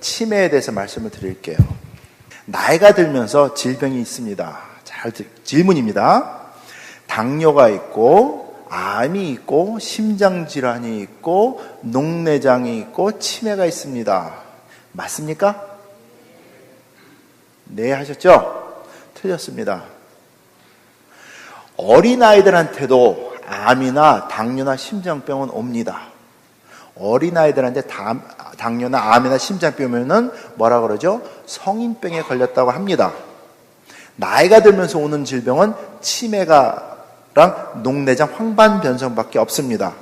치매에 대해서 말씀을 드릴게요. 나이가 들면서 질병이 있습니다. 질문입니다. 당뇨가 있고, 암이 있고, 심장질환이 있고, 녹내장이 있고, 치매가 있습니다. 맞습니까? 네, 하셨죠? 틀렸습니다. 어린아이들한테도 암이나 당뇨나 심장병은 옵니다. 어린아이들한테 당뇨나 암이나 심장병이면은 뭐라 그러죠? 성인병에 걸렸다고 합니다. 나이가 들면서 오는 질병은 치매랑 녹내장 황반변성밖에 없습니다.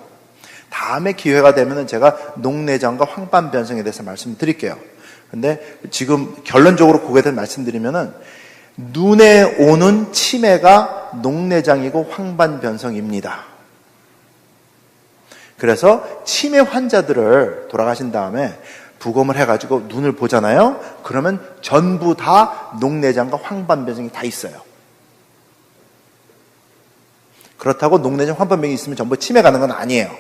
다음에 기회가 되면은 제가 녹내장과 황반변성에 대해서 말씀드릴게요. 근데 지금 결론적으로 그거에 대해서 말씀드리면은 눈에 오는 치매가 녹내장이고 황반변성입니다. 그래서 치매 환자들을 돌아가신 다음에 부검을 해가지고 눈을 보잖아요. 그러면 전부 다 녹내장과 황반변성이 다 있어요. 그렇다고 녹내장, 황반변이 있으면 전부 치매 가는 건 아니에요.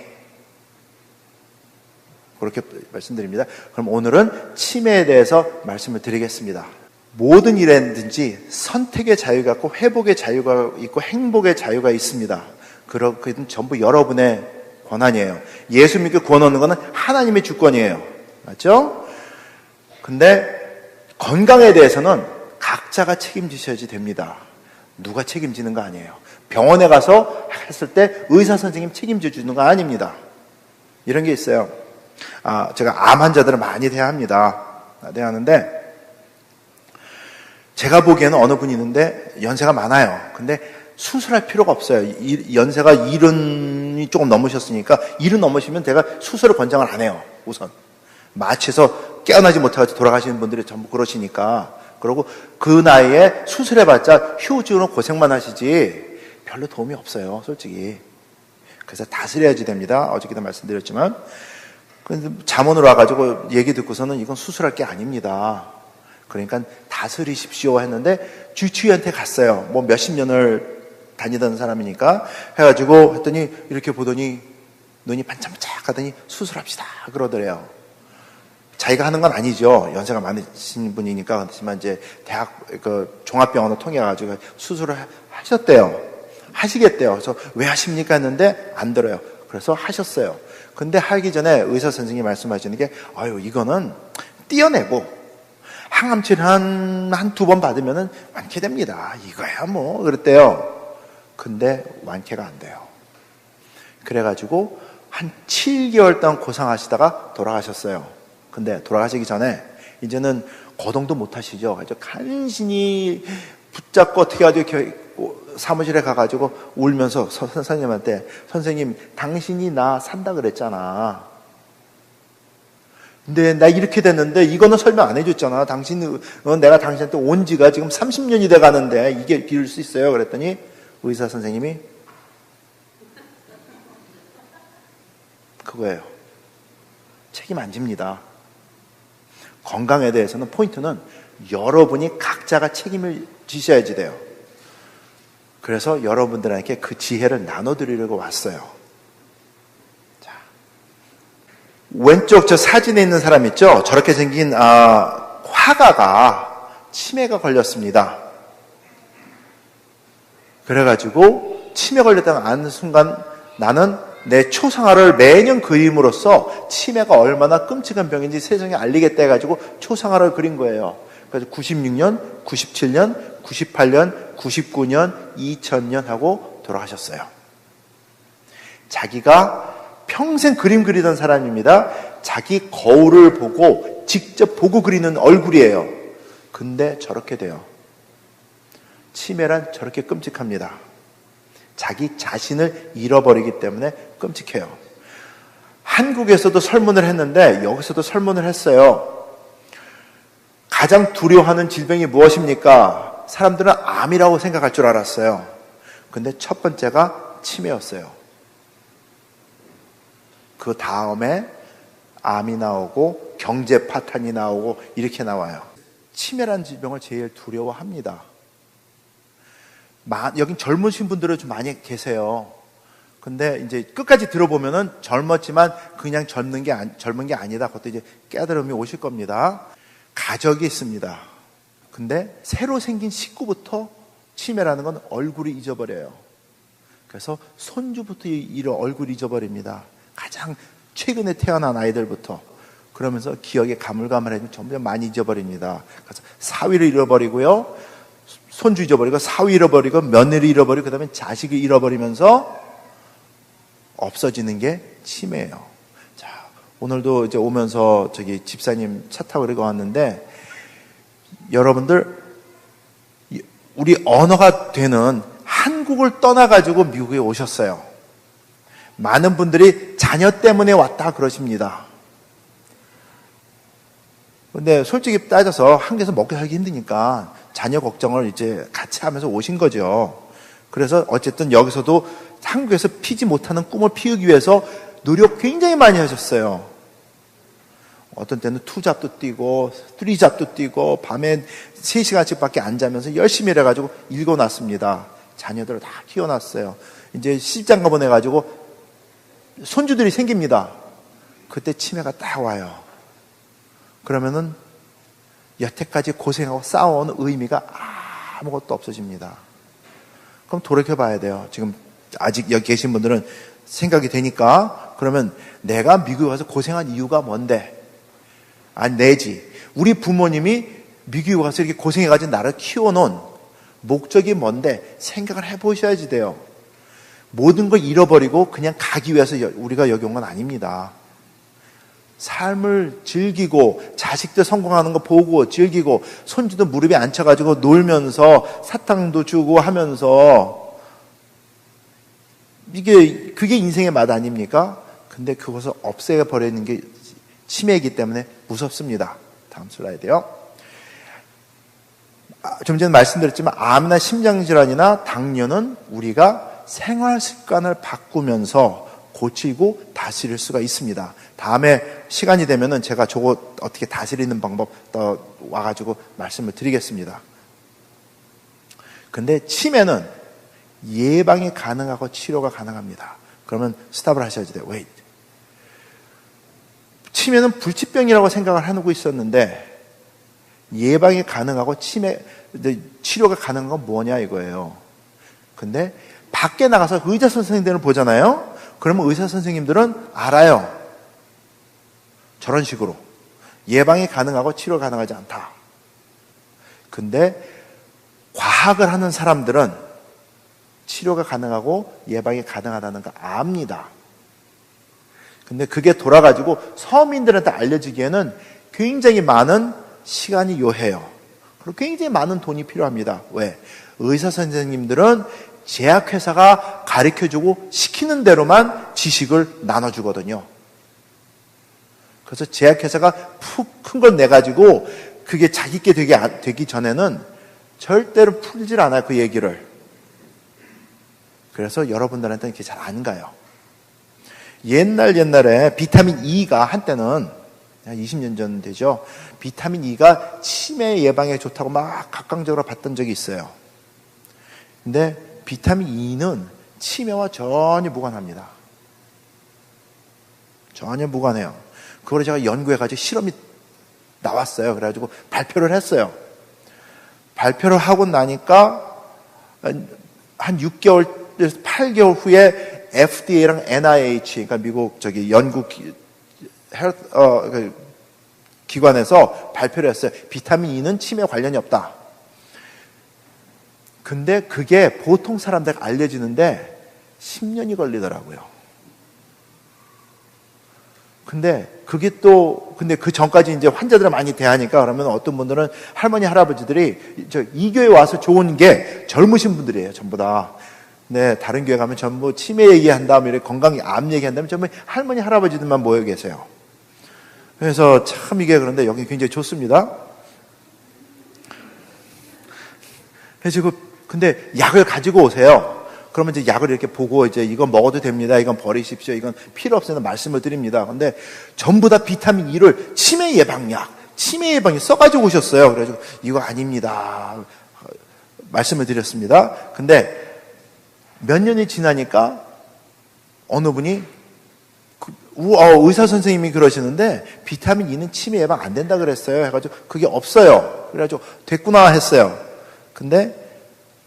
그렇게 말씀드립니다. 그럼 오늘은 치매에 대해서 말씀을 드리겠습니다. 모든 일에든지 선택의 자유가 있고 회복의 자유가 있고 행복의 자유가 있습니다. 그건 전부 여러분의 권한이에요. 예수 믿고 구원 얻는 것은 하나님의 주권이에요. 맞죠? 근데 건강에 대해서는 각자가 책임지셔야지 됩니다. 누가 책임지는 거 아니에요. 병원에 가서 했을 때 의사 선생님 책임져 주는 거 아닙니다. 이런 게 있어요. 제가 암 환자들을 많이 대하는데 제가 보기에는 어느 분이 있는데 연세가 많아요. 근데 수술할 필요가 없어요. 연세가 70이 조금 넘으셨으니까 70 넘으시면 제가 수술을 권장을 안 해요. 우선 마취해서 깨어나지 못해서 돌아가시는 분들이 전부 그러시니까. 그리고 그 나이에 수술해봤자 휴지로 고생만 하시지 별로 도움이 없어요, 솔직히. 그래서 다스려야지 됩니다. 어저께도 말씀드렸지만. 잠원으로 와가지고 얘기 듣고서는 이건 수술할 게 아닙니다. 그러니까 다스리십시오 했는데 주치의한테 갔어요. 뭐 몇십 년을 다니던 사람이니까 해가지고 했더니 이렇게 보더니 눈이 반짝반짝 하더니 수술합시다 그러더래요. 자기가 하는 건 아니죠. 연세가 많으신 분이니까. 그렇지만 이제 대학 종합병원을 통해가지고 수술을 하시겠대요. 그래서 왜 하십니까 했는데 안 들어요. 그래서 하셨어요. 근데 하기 전에 의사 선생님이 말씀하시는 게 이거는 띄어내고 항암치를 한 두 번 받으면은 완쾌됩니다. 이거야 뭐 그랬대요. 근데 완쾌가 안 돼요. 그래가지고 한 7개월 동안 고생하시다가 돌아가셨어요. 근데 돌아가시기 전에 이제는 거동도 못 하시죠. 그래서 간신히 붙잡고 어떻게 하죠? 사무실에 가가지고 울면서 선생님한테 선생님 당신이 나 산다 그랬잖아. 근데 나 이렇게 됐는데 이거는 설명 안 해줬잖아. 내가 당신한테 온 지가 지금 30년이 돼 가는데 이게 비울 수 있어요? 그랬더니 의사 선생님이 그거예요. 책임 안 집니다. 건강에 대해서는 포인트는 여러분이 각자가 책임을 지셔야지 돼요. 그래서 여러분들에게 그 지혜를 나눠드리려고 왔어요. 자, 왼쪽 저 사진에 있는 사람 있죠? 저렇게 생긴 화가가 치매가 걸렸습니다. 그래가지고 치매 걸렸다는 아는 순간 나는 내 초상화를 매년 그림으로써 치매가 얼마나 끔찍한 병인지 세상에 알리겠다 해가지고 초상화를 그린 거예요. 그래서 96년, 97년, 98년, 99년, 2000년 하고 돌아가셨어요. 자기가 평생 그림 그리던 사람입니다. 자기 거울을 보고 직접 보고 그리는 얼굴이에요. 근데 저렇게 돼요. 치매란 저렇게 끔찍합니다. 자기 자신을 잃어버리기 때문에 끔찍해요. 한국에서도 설문을 했는데 여기서도 설문을 했어요. 가장 두려워하는 질병이 무엇입니까? 사람들은 암이라고 생각할 줄 알았어요. 근데 첫 번째가 치매였어요. 그 다음에 암이 나오고 경제 파탄이 나오고 이렇게 나와요. 치매라는 질병을 제일 두려워합니다. 여긴 젊으신 분들은 좀 많이 계세요. 근데 이제 끝까지 들어보면은 젊었지만 그냥 젊은 게 아니다. 그것도 이제 깨달음이 오실 겁니다. 가족이 있습니다. 근데 새로 생긴 식구부터 치매라는 건 얼굴이 잊어버려요. 그래서 손주부터 얼굴 잊어버립니다. 가장 최근에 태어난 아이들부터. 그러면서 기억에 가물가물해지면 점점 많이 잊어버립니다. 그래서 사위를 잃어버리고요. 손주 잊어버리고, 사위 잃어버리고, 며느리 잃어버리고, 그 다음에 자식을 잃어버리면서 없어지는 게 치매예요. 자, 오늘도 이제 오면서 집사님 차 타고 이렇게 왔는데, 여러분들, 우리 언어가 되는 한국을 떠나가지고 미국에 오셨어요. 많은 분들이 자녀 때문에 왔다 그러십니다. 근데 솔직히 따져서 한국에서 먹고 살기 힘드니까 자녀 걱정을 이제 같이 하면서 오신 거죠. 그래서 어쨌든 여기서도 한국에서 피지 못하는 꿈을 피우기 위해서 노력 굉장히 많이 하셨어요. 어떤 때는 2잡도 뛰고 3잡도 뛰고 밤에 3시간씩밖에 안 자면서 열심히 일해가지고 읽어놨습니다. 자녀들을 다 키워놨어요. 이제 시집장가 보내가지고 손주들이 생깁니다. 그때 치매가 딱 와요. 그러면은 여태까지 고생하고 싸워온 의미가 아무것도 없어집니다. 그럼 돌이켜봐야 돼요. 지금 아직 여기 계신 분들은 생각이 되니까. 그러면 내가 미국에 와서 고생한 이유가 뭔데? 아니, 내지 우리 부모님이 미국에 와서 이렇게 고생해가지고 나를 키워놓은 목적이 뭔데? 생각을 해보셔야지 돼요. 모든 걸 잃어버리고 그냥 가기 위해서 우리가 여기 온 건 아닙니다. 삶을 즐기고 자식들 성공하는 거 보고 즐기고 손주도 무릎에 앉혀가지고 놀면서 사탕도 주고 하면서 그게 인생의 맛 아닙니까? 근데 그것을 없애버리는 게 치매이기 때문에 무섭습니다. 다음 슬라이드요. 좀 전에 말씀드렸지만 암이나 심장질환이나 당뇨는 우리가 생활 습관을 바꾸면서 고치고 다스릴 수가 있습니다. 다음에 시간이 되면은 제가 저거 어떻게 다스리는 방법 더 와가지고 말씀을 드리겠습니다. 근데 치매는 예방이 가능하고 치료가 가능합니다. 그러면 스탑을 하셔야지 돼요. 웨이트. 치매는 불치병이라고 생각을 하고 있었는데 예방이 가능하고 치료가 가능한 건 뭐냐 이거예요. 근데 밖에 나가서 의사 선생님들을 보잖아요. 그러면 의사 선생님들은 알아요. 저런 식으로 예방이 가능하고 치료가 가능하지 않다. 근데 과학을 하는 사람들은 치료가 가능하고 예방이 가능하다는 거 압니다. 근데 그게 돌아가지고 서민들한테 알려지기에는 굉장히 많은 시간이 요해요. 그리고 굉장히 많은 돈이 필요합니다. 왜? 의사 선생님들은 제약회사가 가르쳐주고 시키는 대로만 지식을 나눠주거든요. 그래서 제약회사가 푹 큰 걸 내가지고 그게 자기께 되기 전에는 절대로 풀질 않아요. 그 얘기를. 그래서 여러분들한테는 그게 잘 안 가요. 옛날에 비타민 E가 한때는 한 20년 전 되죠. 비타민 E가 치매 예방에 좋다고 막 각광적으로 봤던 적이 있어요. 근데 비타민 E는 치매와 전혀 무관합니다. 전혀 무관해요. 그걸 제가 연구해가지고 실험이 나왔어요. 그래가지고 발표를 했어요. 발표를 하고 나니까 한 6개월, 8개월 후에 FDA랑 NIH, 그러니까 미국 연구 기관에서 발표를 했어요. 비타민 E는 치매와 관련이 없다. 근데 그게 보통 사람들에게 알려지는데 10년이 걸리더라고요. 근데 근데 그 전까지 이제 환자들을 많이 대하니까 그러면 어떤 분들은 할머니, 할아버지들이 이 교회 와서 좋은 게 젊으신 분들이에요, 전부 다. 네, 다른 교회 가면 전부 치매 얘기한다면, 이렇게 건강, 암 얘기한다면 전부 할머니, 할아버지들만 모여 계세요. 그래서 참 이게 그런데 여기 굉장히 좋습니다. 그래서 근데 약을 가지고 오세요. 그러면 이제 약을 이렇게 보고 이제 이건 먹어도 됩니다. 이건 버리십시오. 이건 필요 없어서 말씀을 드립니다. 근데 전부 다 비타민 E를 치매 예방약, 치매 예방에 써가지고 오셨어요. 그래가지고 이거 아닙니다. 말씀을 드렸습니다. 근데 몇 년이 지나니까 어느 분이 의사 선생님이 그러시는데 비타민 E는 치매 예방 안 된다 그랬어요. 해가지고 그게 없어요. 그래가지고 됐구나 했어요. 근데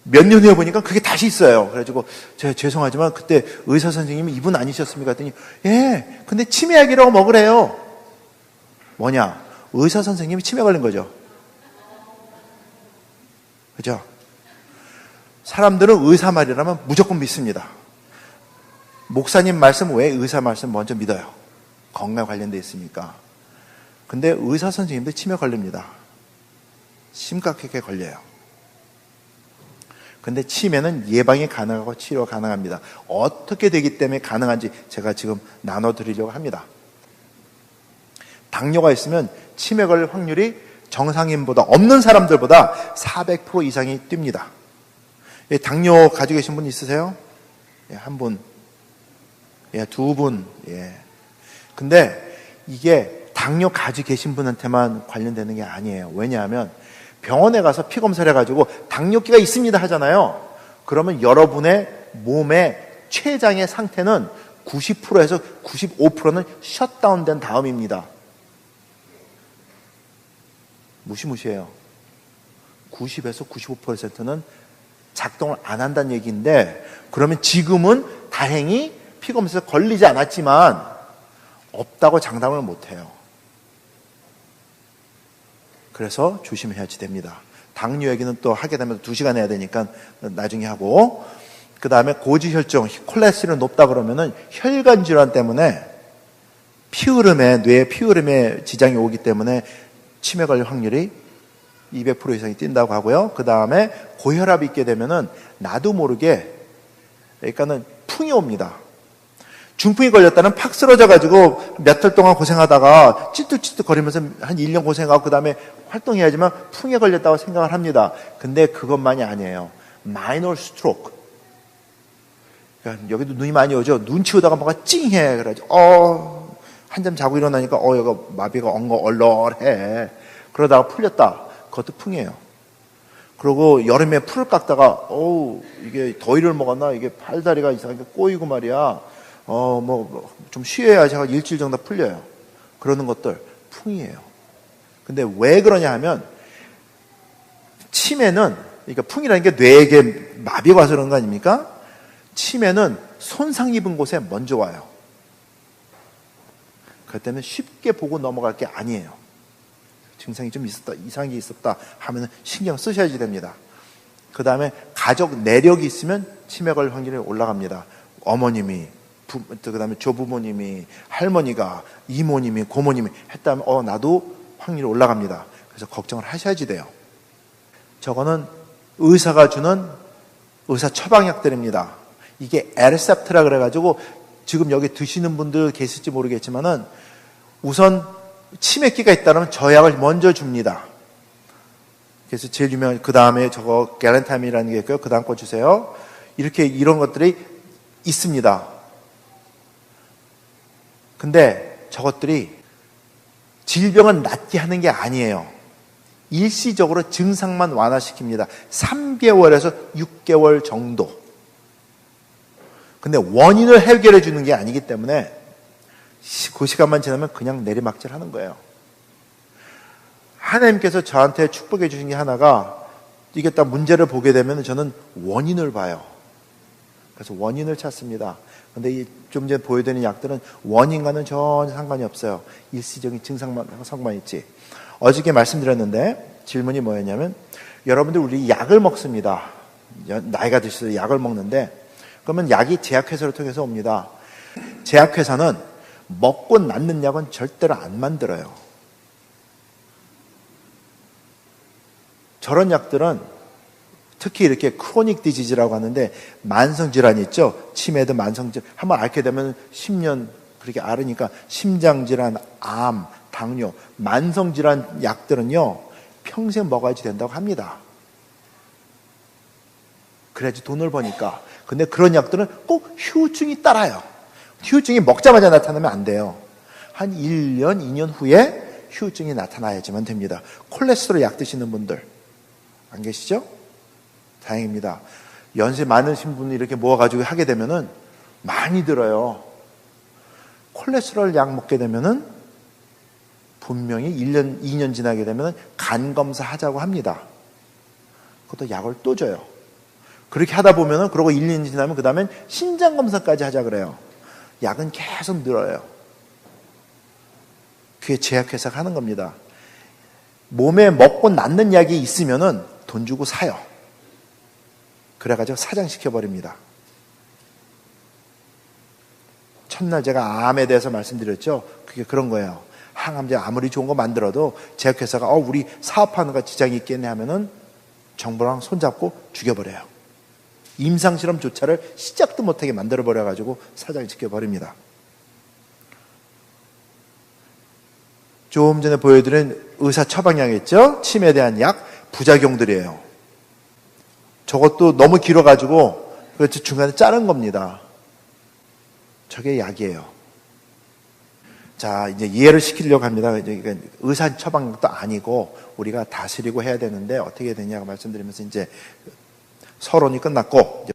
몇 년 후에 보니까 그게 다시 있어요. 그래가지고 제가 죄송하지만 그때 의사 선생님이 이분 아니셨습니까? 했더니 예, 근데 치매약이라고 먹으래요. 뭐냐? 의사 선생님이 치매 걸린 거죠. 그죠? 사람들은 의사 말이라면 무조건 믿습니다. 목사님 말씀 왜 의사 말씀 먼저 믿어요? 건강 관련돼 있으니까. 근데 의사 선생님도 치매 걸립니다. 심각하게 걸려요. 근데 치매는 예방이 가능하고 치료가 가능합니다. 어떻게 되기 때문에 가능한지 제가 지금 나눠드리려고 합니다. 당뇨가 있으면 치매 걸릴 확률이 정상인보다 없는 사람들보다 400% 이상이 뜁니다. 당뇨 가지고 계신 분 있으세요? 예, 한 분. 예, 두 분. 예. 근데 이게 당뇨 가지고 계신 분한테만 관련되는 게 아니에요. 왜냐하면 병원에 가서 피 검사를 해가지고 당뇨기가 있습니다 하잖아요. 그러면 여러분의 몸의 췌장의 상태는 90%에서 95%는 셧다운된 다음입니다. 무시무시해요. 90에서 95%는 작동을 안 한다는 얘기인데, 그러면 지금은 다행히 피 검사에서 걸리지 않았지만 없다고 장담을 못해요. 그래서 조심해야지 됩니다. 당뇨 얘기는 또 하게 되면 2시간 해야 되니까 나중에 하고, 그 다음에 고지혈증, 콜레스테롤 높다 그러면은 혈관 질환 때문에 뇌의 피흐름에 지장이 오기 때문에 치매 걸릴 확률이 200% 이상이 뛴다고 하고요. 그 다음에 고혈압이 있게 되면은 나도 모르게, 그러니까는 풍이 옵니다. 중풍이 걸렸다는 팍 쓰러져가지고 몇 달 동안 고생하다가 찌뚝찌뚝 거리면서 한 1년 고생하고 그 다음에 활동해야지만 풍에 걸렸다고 생각을 합니다. 근데 그것만이 아니에요. 마이너 스트로크. 그러니까 여기도 눈이 많이 오죠. 눈 치우다가 뭔가 찡해. 그래가지고 한잠 자고 일어나니까 여기가 마비가 얼얼해. 그러다가 풀렸다. 그것도 풍이에요. 그리고 여름에 풀을 깎다가 이게 더위를 먹었나? 이게 팔다리가 이상하게 꼬이고 말이야. 좀 쉬어야지 하고 일주일 정도 풀려요. 그러는 것들 풍이에요. 근데 왜 그러냐 하면 치매는, 그러니까 풍이라는 게 뇌에게 마비가 와서 그런 거 아닙니까? 치매는 손상 입은 곳에 먼저 와요. 그렇기 때문에 쉽게 보고 넘어갈 게 아니에요. 증상이 좀 있었다, 이상한 게 있었다 하면 신경 쓰셔야지 됩니다. 그 다음에 가족 내력이 있으면 치매 걸 확률이 올라갑니다. 어머님이, 그 다음에 조부모님이, 할머니가, 이모님이, 고모님이 했다면 나도 확률이 올라갑니다. 그래서 걱정을 하셔야지 돼요. 저거는 의사가 주는 의사 처방약들입니다. 이게 에르셉트라 그래가지고 지금 여기 드시는 분들 계실지 모르겠지만은 우선 치매기가 있다면 저 약을 먼저 줍니다. 그래서 제일 유명한, 그 다음에 저거 갤런타임이라는 게 있고요. 그 다음 거 주세요. 이런 것들이 있습니다. 근데 저것들이 질병을 낫게 하는 게 아니에요. 일시적으로 증상만 완화시킵니다. 3개월에서 6개월 정도. 근데 원인을 해결해 주는 게 아니기 때문에 그 시간만 지나면 그냥 내리막질 하는 거예요. 하나님께서 저한테 축복해 주신 게 하나가, 이게 딱 문제를 보게 되면 저는 원인을 봐요. 그래서 원인을 찾습니다. 근데 좀 전에 보여드린 약들은 원인과는 전혀 상관이 없어요. 일시적인 증상만 상관 있지. 어저께 말씀드렸는데 질문이 뭐였냐면, 여러분들 우리 약을 먹습니다. 나이가 드셔서 약을 먹는데, 그러면 약이 제약회사를 통해서 옵니다. 제약회사는 먹고 낫는 약은 절대로 안 만들어요. 저런 약들은 특히 이렇게 크로닉 디지즈라고 하는데, 만성질환이 있죠. 치매든 만성질환. 한번 앓게 되면 10년 그렇게 앓으니까 심장질환, 암, 당뇨, 만성질환 약들은요, 평생 먹어야지 된다고 합니다. 그래야지 돈을 버니까. 근데 그런 약들은 꼭 후유증이 따라요. 후유증이 먹자마자 나타나면 안 돼요. 한 1년, 2년 후에 후유증이 나타나야지만 됩니다. 콜레스테롤 약 드시는 분들 안 계시죠? 다행입니다. 연세 많으신 분이 이렇게 모아가지고 하게 되면은 많이 들어요. 콜레스테롤 약 먹게 되면은 분명히 1년, 2년 지나게 되면은 간 검사 하자고 합니다. 그것도 약을 또 줘요. 그렇게 하다 보면은, 그러고 1년 지나면 그 다음엔 신장 검사까지 하자 그래요. 약은 계속 늘어요. 그게 제약회사가 하는 겁니다. 몸에 먹고 낫는 약이 있으면은 돈 주고 사요. 그래가지고 사장시켜버립니다. 첫날 제가 암에 대해서 말씀드렸죠. 그게 그런 거예요. 항암제 아무리 좋은 거 만들어도 제약회사가 우리 사업하는 거 지장이 있겠네 하면은 정부랑 손잡고 죽여버려요. 임상실험조차를 시작도 못하게 만들어버려가지고 사장시켜버립니다. 좀 전에 보여드린 의사 처방약 있죠? 침에 대한 약, 부작용들이에요. 저것도 너무 길어가지고 그렇지 중간에 자른 겁니다. 저게 약이에요. 자, 이제 이해를 시키려고 합니다. 이제 의사 처방도 아니고 우리가 다스리고 해야 되는데 어떻게 되냐고 말씀드리면서 이제 서론이 끝났고,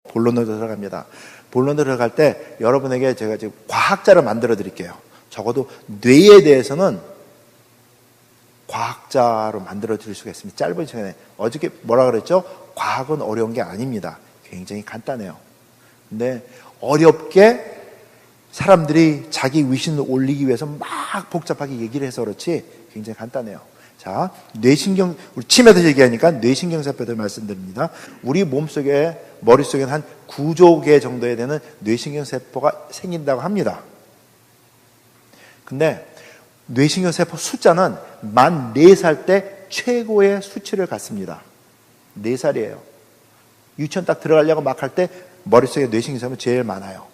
본론으로 들어갑니다. 본론으로 들어갈 때 여러분에게 제가 지금 과학자를 만들어 드릴게요. 적어도 뇌에 대해서는 과학자로 만들어 드릴 수가 있습니다. 짧은 시간에. 어저께 뭐라 그랬죠? 과학은 어려운 게 아닙니다. 굉장히 간단해요. 근데 어렵게 사람들이 자기 위신을 올리기 위해서 막 복잡하게 얘기를 해서 그렇지 굉장히 간단해요. 자, 뇌신경, 우리 침에서 얘기하니까 뇌신경세포들 말씀드립니다. 우리 몸속에, 머릿속에는 한 9조 개 정도에 되는 뇌신경세포가 생긴다고 합니다. 근데 뇌신경세포 숫자는 만 4살 때 최고의 수치를 갖습니다. 4살이에요. 유치원 딱 들어가려고 막 할 때 머릿속에 뇌신경세포가 제일 많아요.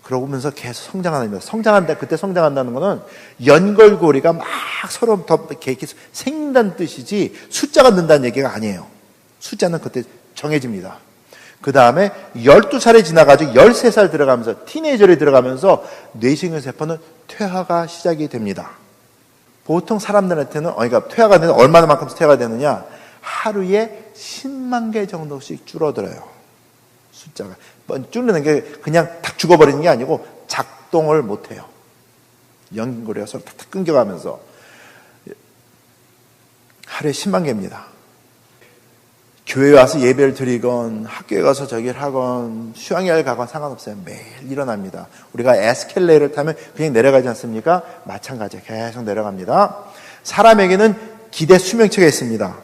그러면서 계속 성장하는 겁니다. 성장한다, 그때 성장한다는 거는 연골고리가 막 서로 더 이렇게 생긴다는 뜻이지 숫자가 는다는 얘기가 아니에요. 숫자는 그때 정해집니다. 그 다음에 12살이 지나가지고 13살 들어가면서 티네이저를 들어가면서 뇌신경세포는 퇴화가 시작이 됩니다. 보통 사람들한테는 그러니까 퇴화가 되는 얼마나만큼 퇴화가 되느냐, 하루에 10만 개 정도씩 줄어들어요. 숫자가 줄는 게 그냥 탁 죽어버리는 게 아니고 작동을 못해요. 연골고리가 서로 탁탁 끊겨가면서 하루에 10만 개입니다. 교회에 와서 예배를 드리건 학교에 가서 저기를 하건 수양회를 가건 상관없어요. 매일 일어납니다. 우리가 에스컬레이터를 타면 그냥 내려가지 않습니까? 마찬가지예요. 계속 내려갑니다. 사람에게는 기대 수명체가 있습니다.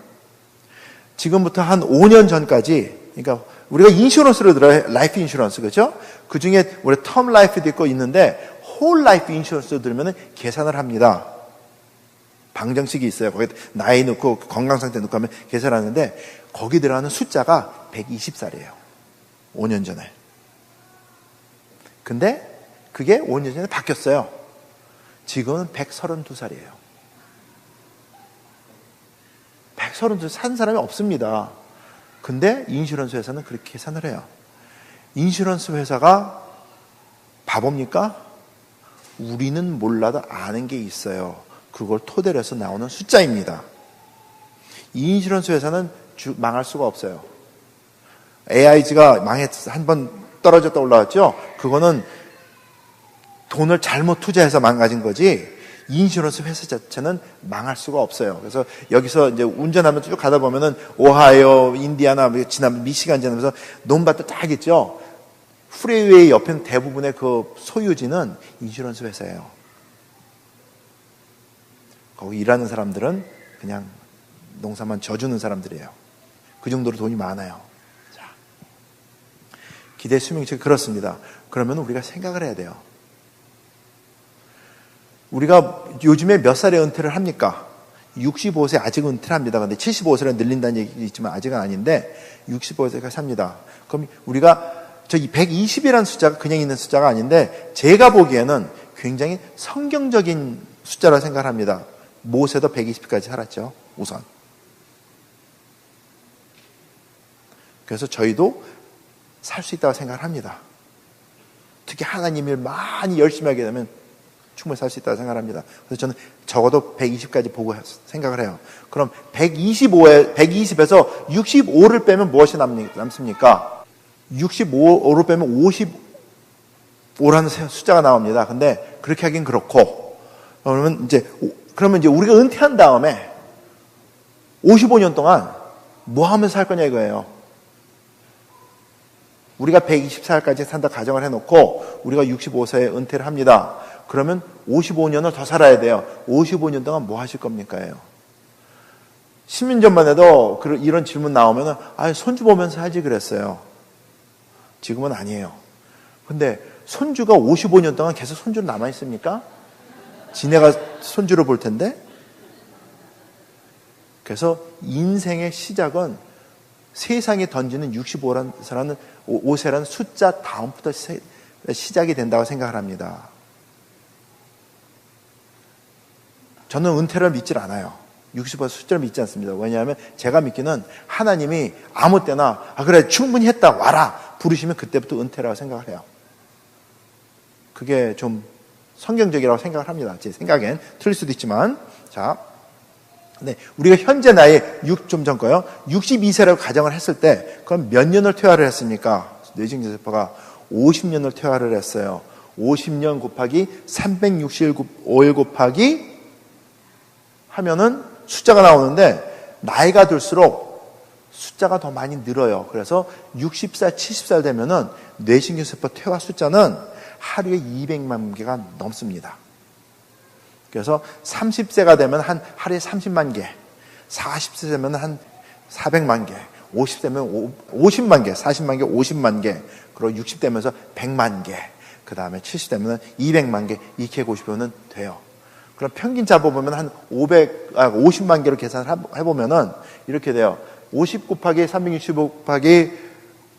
지금부터 한 5년 전까지, 그러니까 우리가 인슈런스로 들어요. 라이프 인슈런스, 그죠? 그 중에 우리 텀 라이프도 있고 있는데 홀 라이프 인슈런스로 들으면 계산을 합니다. 방정식이 있어요. 거기 나이 넣고 건강 상태 넣고 하면 계산하는데 거기 들어가는 숫자가 120살이에요. 5년 전에. 근데 그게 5년 전에 바뀌었어요. 지금은 132살이에요. 132살 산 사람이 없습니다. 근데 인슈런스 회사는 그렇게 계산을 해요. 인슈런스 회사가 바보입니까? 우리는 몰라도 아는 게 있어요. 그걸 토대로 해서 나오는 숫자입니다. 이 인슈런스 회사는 망할 수가 없어요. AIG가 한번 떨어졌다 올라왔죠? 그거는 돈을 잘못 투자해서 망가진 거지, 인슈런스 회사 자체는 망할 수가 없어요. 그래서 여기서 이제 운전하면서 쭉 가다 보면은 오하이오, 인디아나, 지나면 미시간 지나면서 논밭도 딱 있죠? 프리웨이 옆에는 대부분의 그 소유지는 인슈런스 회사예요. 거기 일하는 사람들은 그냥 농사만 져주는 사람들이에요. 그 정도로 돈이 많아요. 자, 기대 수명체가 그렇습니다. 그러면 우리가 생각을 해야 돼요. 우리가 요즘에 몇 살에 은퇴를 합니까? 65세 아직 은퇴를 합니다. 근데 75세로 늘린다는 얘기 있지만 아직은 아닌데 65세까지 삽니다. 그럼 우리가 저기 120이라는 숫자가 그냥 있는 숫자가 아닌데 제가 보기에는 굉장히 성경적인 숫자라 생각합니다. 모세도 120까지 살았죠. 우선. 그래서 저희도 살 수 있다고 생각을 합니다. 특히 하나님 일 많이 열심히 하게 되면 충분히 살 수 있다고 생각합니다. 그래서 저는 적어도 120까지 보고 생각을 해요. 그럼 120에서 65를 빼면 무엇이 남습니까? 65를 빼면 55라는 숫자가 나옵니다. 근데 그렇게 하긴 그렇고, 그러면 이제 우리가 은퇴한 다음에 55년 동안 뭐 하면서 살 거냐 이거예요. 우리가 120살까지 산다 가정을 해놓고 우리가 65세에 은퇴를 합니다. 그러면 55년을 더 살아야 돼요. 55년 동안 뭐 하실 겁니까? 10년 전만 해도 이런 질문 나오면 손주 보면서 살지 그랬어요. 지금은 아니에요. 근데 손주가 55년 동안 계속 손주로 남아있습니까? 지네가 손주를 볼 텐데. 그래서 인생의 시작은 세상에 던지는 65세라는 숫자 다음부터 시작이 된다고 생각을 합니다. 저는 은퇴를 믿질 않아요. 65세 숫자를 믿지 않습니다. 왜냐하면 제가 믿기는 하나님이 아무 때나 그래 충분히 했다 와라 부르시면 그때부터 은퇴라고 생각을 해요. 그게 좀 성경적이라고 생각을 합니다. 제 생각엔 틀릴 수도 있지만. 자, 네, 우리가 현재 나이 좀 전 거요. 62세라고 가정을 했을 때 그럼 몇 년을 퇴화를 했습니까? 뇌진경세포가 50년을 퇴화를 했어요. 50년 곱하기 365일 곱하기 하면은 숫자가 나오는데 나이가 들수록 숫자가 더 많이 늘어요. 그래서 60살, 70살 되면은 뇌신경세포 퇴화 숫자는 하루에 200만 개가 넘습니다. 그래서 30세가 되면 하루에 30만 개, 40세 되면 한 400만 개, 50세면 50만 개, 40만 개, 50만 개, 그리고 60 되면서 100만 개, 그 다음에 70 되면 200만 개, 이렇게 50보면 돼요. 그럼 평균 잡아보면 한 50만 개로 계산을 해보면은 이렇게 돼요. 50 곱하기 365 곱하기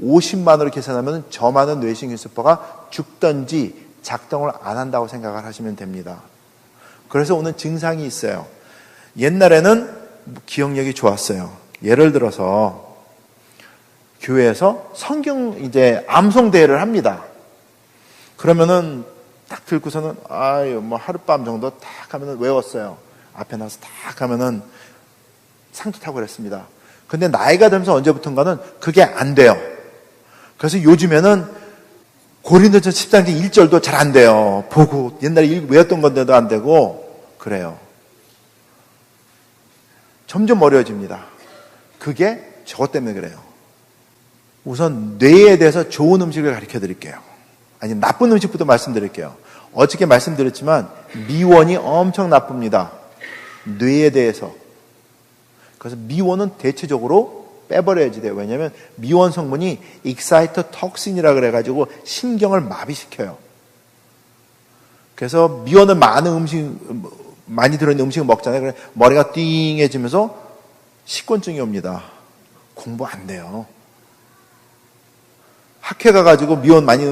50만으로 계산하면 저 많은 뇌신경세포가 죽든지 작동을 안 한다고 생각을 하시면 됩니다. 그래서 오는 증상이 있어요. 옛날에는 기억력이 좋았어요. 예를 들어서 교회에서 성경 암송 대회를 합니다. 그러면은 딱 들고서는 하룻밤 정도 딱 하면은 외웠어요. 앞에 나서 딱 하면은 상도 타고 그랬습니다. 근데 나이가 들면서 언제부턴가는 그게 안 돼요. 그래서 요즘에는 고린도전 10장 1절도 잘 안 돼요. 보고 옛날에 외웠던 건데도 안 되고 그래요. 점점 어려워집니다. 그게 저것 때문에 그래요. 우선 뇌에 대해서 좋은 음식을 가르쳐 드릴게요. 아니 나쁜 음식부터 말씀드릴게요. 어저께 말씀드렸지만 미원이 엄청 나쁩니다. 뇌에 대해서. 그래서 미원은 대체적으로 빼버려야지 돼요. 왜냐하면 미원 성분이 익사이토톡신이라 그래가지고 신경을 마비시켜요. 그래서 미원을 많이 들어있는 음식을 먹잖아요. 그래 머리가 띵해지면서 식곤증이 옵니다. 공부 안 돼요. 학회 가가지고 미원 많이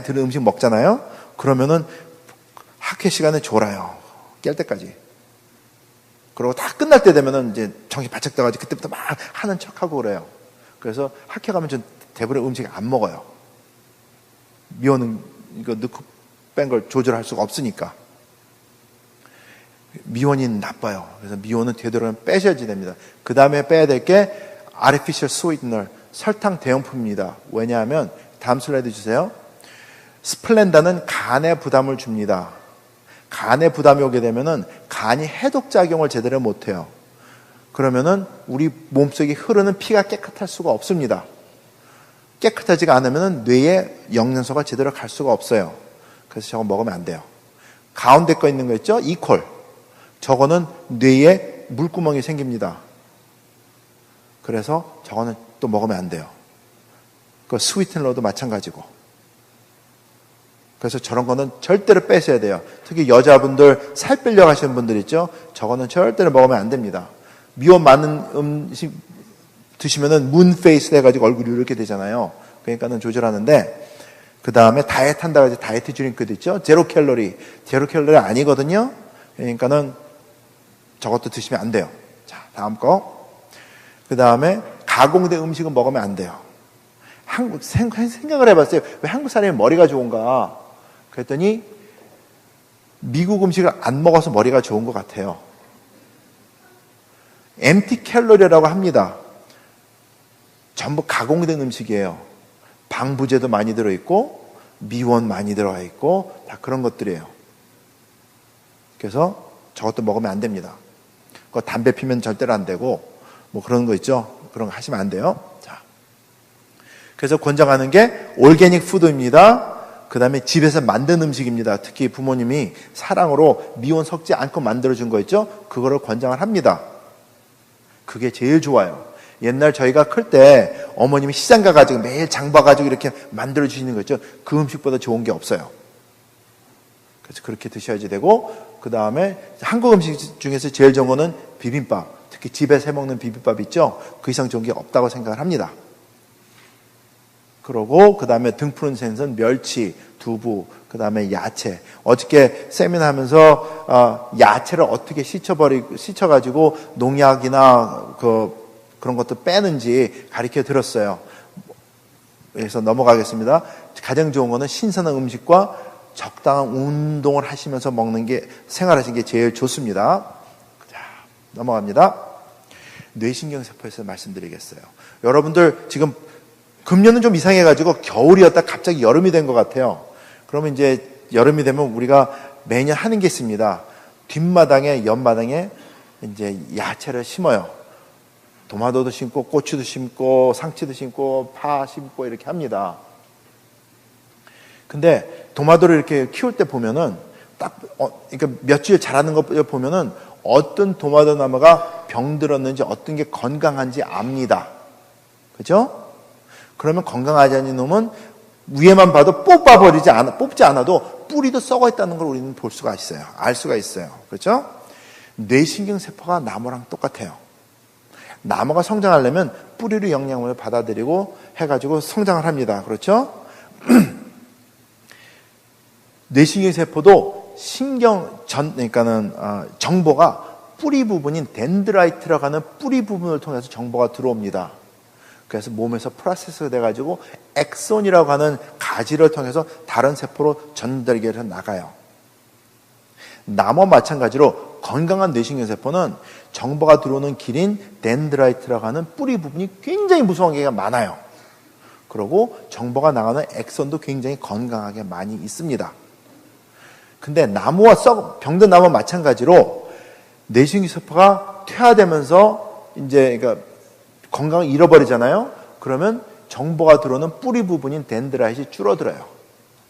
들은 음식 먹잖아요. 그러면은 학회 시간에 졸아요. 깰 때까지. 그리고 다 끝날 때 되면은 이제 정신 바짝 떠가지고 그때부터 막 하는 척하고 그래요. 그래서 학회 가면 전 대부분 음식 안 먹어요. 미원은 이거 넣고 뺀 걸 조절할 수가 없으니까. 미원이 나빠요. 그래서 미원은 되도록이면 빼셔야지 됩니다. 그 다음에 빼야 될 게 artificial sweetener, 설탕 대용품입니다. 왜냐하면 다음 슬라이드 주세요. 스플렌다는 간에 부담을 줍니다. 간에 부담이 오게 되면은 간이 해독작용을 제대로 못해요. 그러면은 우리 몸속에 흐르는 피가 깨끗할 수가 없습니다. 깨끗하지가 않으면은 뇌에 영양소가 제대로 갈 수가 없어요. 그래서 저거 먹으면 안 돼요. 가운데 거 있는 거 있죠? 이콜. 저거는 뇌에 물구멍이 생깁니다. 그래서 저거는 또 먹으면 안 돼요. 그 스위트너도 마찬가지고. 그래서 저런 거는 절대로 빼셔야 돼요. 특히 여자분들 살 빼려고 하시는 분들 있죠? 저거는 절대로 먹으면 안 됩니다. 미원 많은 음식 드시면은 문페이스 해가지고 얼굴이 이렇게 되잖아요. 그러니까는 조절하는데, 그 다음에 다이어트 한다고 해서 다이어트 드링크도 있죠? 제로 캘로리 아니거든요? 그러니까는 저것도 드시면 안 돼요. 자, 다음 거. 그 다음에 가공된 음식은 먹으면 안 돼요. 생각을 해봤어요. 왜 한국 사람이 머리가 좋은가? 그랬더니 미국 음식을 안 먹어서 머리가 좋은 것 같아요. 엠티 캘로리라고 합니다. 전부 가공된 음식이에요. 방부제도 많이 들어있고 미원 많이 들어가 있고 다 그런 것들이에요. 그래서 저것도 먹으면 안 됩니다. 그거 담배 피면 절대로 안 되고 뭐 그런 거 있죠. 그런 거 하시면 안 돼요. 자, 그래서 권장하는 게 올게닉 푸드입니다. 그 다음에 집에서 만든 음식입니다. 특히 부모님이 사랑으로 미원 섞지 않고 만들어준 거 있죠. 그거를 권장을 합니다. 그게 제일 좋아요. 옛날 저희가 클 때 어머님이 시장 가가지고 매일 장 봐가지고 이렇게 만들어주시는 거 있죠. 그 음식보다 좋은 게 없어요. 그래서 그렇게 드셔야지 되고, 그 다음에 한국 음식 중에서 제일 좋은 거는 비빔밥. 특히 집에서 해먹는 비빔밥 있죠. 그 이상 좋은 게 없다고 생각을 합니다. 그러고 그 다음에 등 푸른 생선, 멸치, 두부, 그 다음에 야채. 어저께 세미나 하면서 야채를 어떻게 씻어가지고 농약이나 그런 것도 빼는지 가르쳐 들었어요. 그래서 넘어가겠습니다. 가장 좋은 거는 신선한 음식과 적당한 운동을 하시면서 먹는 게, 생활하시는 게 제일 좋습니다. 자, 넘어갑니다. 뇌신경세포에서 말씀드리겠어요. 여러분들 지금 금년은 좀 이상해가지고 겨울이었다 갑자기 여름이 된 것 같아요. 그러면 이제 여름이 되면 우리가 매년 하는 게 있습니다. 뒷마당에, 옆마당에 이제 야채를 심어요. 도마도도 심고, 고추도 심고, 상추도 심고, 파 심고 이렇게 합니다. 근데 도마도를 이렇게 키울 때 보면은 그러니까 몇 주에 자라는 거 보면은 어떤 도마도 나무가 병들었는지 어떤 게 건강한지 압니다. 그죠? 그러면 건강하지 않은 놈은 위에만 봐도 뽑지 않아도 뿌리도 썩어 있다는 걸 우리는 볼 수가 있어요. 알 수가 있어요. 그렇죠? 뇌신경세포가 나무랑 똑같아요. 나무가 성장하려면 뿌리로 영양분을 받아들이고 해가지고 성장을 합니다. 그렇죠? 뇌신경세포도 그러니까는 정보가 뿌리 부분인 덴드라이트라고 하는 뿌리 부분을 통해서 정보가 들어옵니다. 그래서 몸에서 프로세스가 돼가지고 엑손이라고 하는 가지를 통해서 다른 세포로 전달해서 나가요. 나무와 마찬가지로 건강한 뇌신경세포는 정보가 들어오는 길인 덴드라이트라고 하는 뿌리 부분이 굉장히 무서운 게 많아요. 그리고 정보가 나가는 엑손도 굉장히 건강하게 많이 있습니다. 근데 나무와 병든 나무와 마찬가지로 뇌신경세포가 퇴화되면서 이제 그러니까 건강을 잃어버리잖아요. 그러면 정보가 들어오는 뿌리 부분인 덴드라이트가 줄어들어요.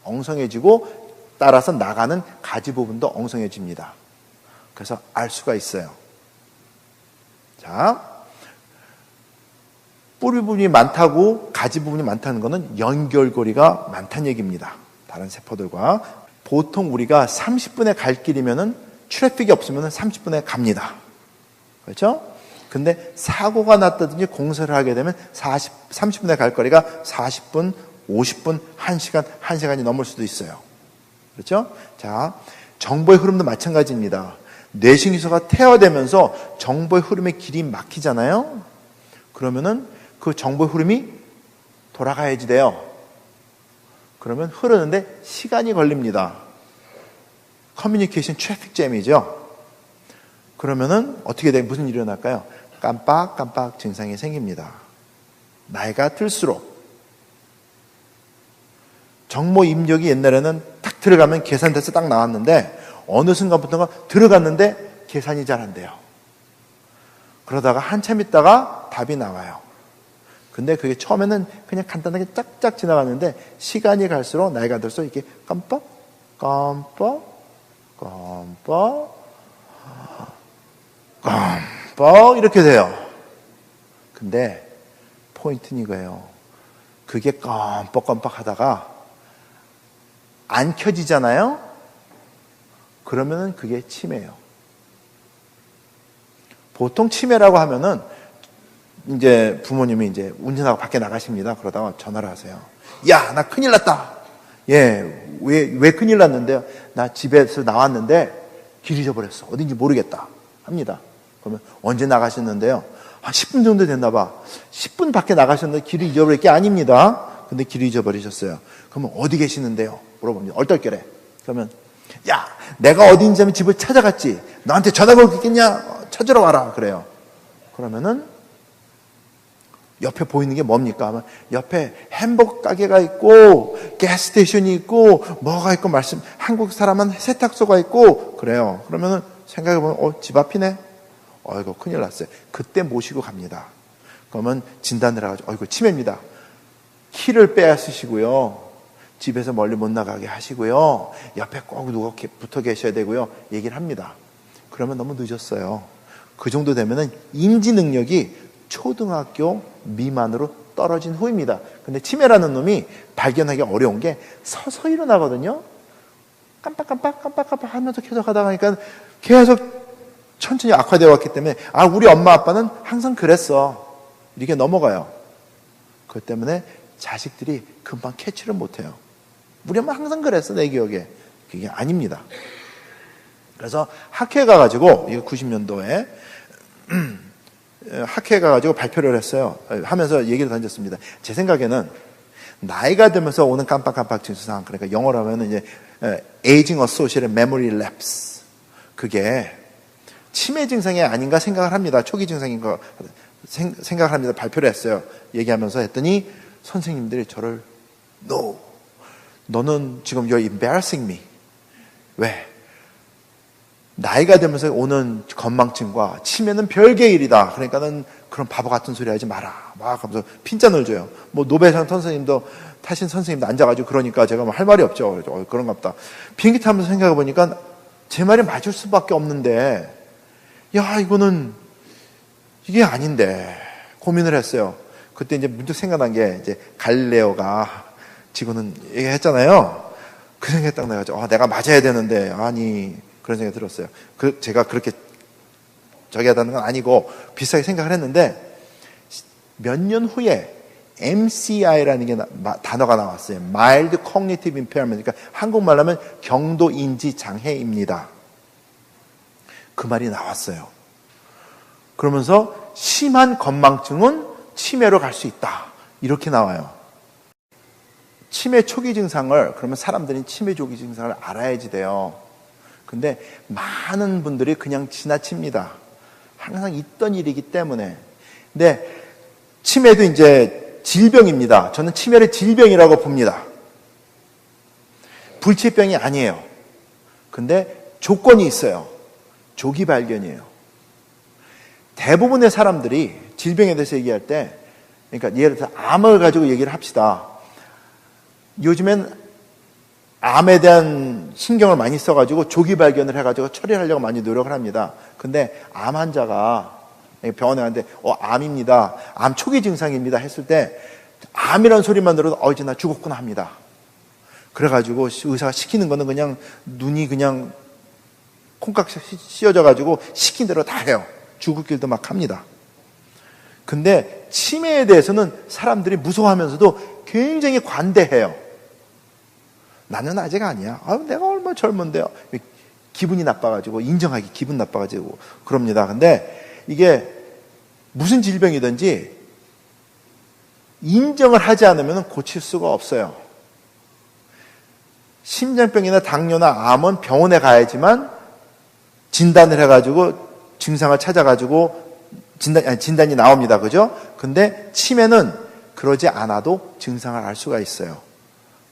엉성해지고 따라서 나가는 가지 부분도 엉성해집니다. 그래서 알 수가 있어요. 자, 뿌리 부분이 많다고 가지 부분이 많다는 것은 연결고리가 많다는 얘기입니다. 다른 세포들과. 보통 우리가 30분에 갈 길이면은 트래픽이 없으면 30분에 갑니다. 그렇죠? 근데 사고가 났다든지 공사를 하게 되면 30분에 갈 거리가 40분, 50분, 1시간이 넘을 수도 있어요. 그렇죠? 자, 정보의 흐름도 마찬가지입니다. 뇌신경세포가 퇴화되면서 정보의 흐름의 길이 막히잖아요. 그러면은 그 정보의 흐름이 돌아가야지 돼요. 그러면 흐르는데 시간이 걸립니다. 커뮤니케이션 트래픽 잼이죠. 그러면은 어떻게 돼? 무슨 일이 일어날까요? 깜빡깜빡 증상이 생깁니다. 나이가 들수록. 정보 입력이 옛날에는 딱 들어가면 계산돼서 딱 나왔는데 어느 순간부터가 들어갔는데 계산이 잘 안 돼요. 그러다가 한참 있다가 답이 나와요. 근데 그게 처음에는 그냥 간단하게 짝짝 지나갔는데 시간이 갈수록 나이가 들수록 이렇게 깜빡 이렇게 돼요. 근데 포인트는 이거예요. 그게 깜빡 하다가 안 켜지잖아요. 그러면은 그게 치매예요. 보통 치매라고 하면은 이제 부모님이 이제 운전하고 밖에 나가십니다. 그러다가 전화를 하세요. 야, 나 큰일 났다. 예, 왜 큰일 났는데요? 나 집에서 나왔는데 길 잊어버렸어. 어딘지 모르겠다. 합니다. 그러면 언제 나가셨는데요? 한 10분 정도 됐나 봐. 10분 밖에 나가셨는데 길을 잊어버릴 게 아닙니다. 근데 길을 잊어버리셨어요. 그러면 어디 계시는데요? 물어봅니다. 얼떨결에. 그러면 야, 내가 어디인지 하면 집을 찾아갔지. 너한테 전화가 오겠냐? 찾으러 와라. 그래요. 그러면은 옆에 보이는 게 뭡니까? 아마 옆에 햄버거 가게가 있고 가스스테이션이 있고 뭐가 있고 한국 사람은 세탁소가 있고 그래요. 그러면은 생각해보면 집 앞이네? 어이구 큰일 났어요. 그때 모시고 갑니다. 그러면 진단을 해가지고 어이구 치매입니다. 키를 빼앗으시고요. 집에서 멀리 못 나가게 하시고요. 옆에 꼭 누가 붙어 계셔야 되고요. 얘기를 합니다. 그러면 너무 늦었어요. 그 정도 되면은 인지 능력이 초등학교 미만으로 떨어진 후입니다. 근데 치매라는 놈이 발견하기 어려운 게 서서 일어나거든요. 깜빡깜빡 하면서 계속 하다 보니까 계속 천천히 악화되어 왔기 때문에 우리 엄마 아빠는 항상 그랬어. 이렇게 넘어가요. 그것 때문에 자식들이 금방 캐치를 못해요. 우리 엄마 항상 그랬어 내 기억에. 그게 아닙니다. 그래서 학회에 가가지고 이거 90년도에 학회에 가가지고 발표를 했어요. 하면서 얘기를 던졌습니다. 제 생각에는 나이가 들면서 오는 깜빡깜빡 증상, 그러니까 영어로 하면 이제 Aging Associated Memory Lapse, 그게 치매 증상이 아닌가 생각을 합니다. 초기 증상인 거 생각을 합니다. 발표를 했어요. 얘기하면서 했더니 선생님들이 저를 No, 너는 지금 You're embarrassing me. 왜? 나이가 되면서 오는 건망증과 치매는 별개의 일이다. 그러니까는 그런 바보 같은 소리 하지 마라. 막 하면서 핀잔을 줘요. 뭐 노벨상 선생님도 타신 선생님도 앉아가지고 그러니까 제가 뭐 할 말이 없죠. 그런가 보다. 비행기 타면서 생각해 보니까 제 말이 맞을 수밖에 없는데, 야 이거는 이게 아닌데 고민을 했어요. 그때 이제 문득 생각난 게 이제 갈릴레오가 지구는 얘기했잖아요. 그 생각이 딱 나가지고 내가 맞아야 되는데 아니. 그런 생각이 들었어요. 제가 그렇게 저기 하다는 건 아니고 비슷하게 생각을 했는데 몇 년 후에 MCI라는 게 단어가 나왔어요. Mild Cognitive Impairment. 그러니까 한국말로 하면 경도인지 장애입니다. 그 말이 나왔어요. 그러면서 심한 건망증은 치매로 갈 수 있다. 이렇게 나와요. 치매 초기 증상을 그러면 사람들이 치매 초기 증상을 알아야지 돼요. 근데 많은 분들이 그냥 지나칩니다. 항상 있던 일이기 때문에. 근데 치매도 이제 질병입니다. 저는 치매를 질병이라고 봅니다. 불치병이 아니에요. 근데 조건이 있어요. 조기 발견이에요. 대부분의 사람들이 질병에 대해서 얘기할 때, 그러니까 예를 들어서 암을 가지고 얘기를 합시다. 요즘엔 암에 대한 신경을 많이 써가지고 조기 발견을 해가지고 처리하려고 많이 노력을 합니다. 근데 암 환자가 병원에 갔는데 암입니다. 암 초기 증상입니다. 했을 때 암이라는 소리만 들어도 이제 나 죽었구나 합니다. 그래가지고 의사가 시키는 거는 그냥 눈이 그냥 콩깍 씌어져가지고 시킨 대로 다 해요. 죽을 길도 막 합니다. 근데 치매에 대해서는 사람들이 무서워하면서도 굉장히 관대해요. 나는 아직 아니야. 내가 얼마나 젊은데요. 기분이 나빠가지고, 인정하기 기분 나빠가지고 그럽니다. 근데 이게 무슨 질병이든지 인정을 하지 않으면 고칠 수가 없어요. 심장병이나 당뇨나 암은 병원에 가야지만 진단을 해가지고 증상을 찾아가지고 진단이 나옵니다. 그죠? 근데 치매는 그러지 않아도 증상을 알 수가 있어요.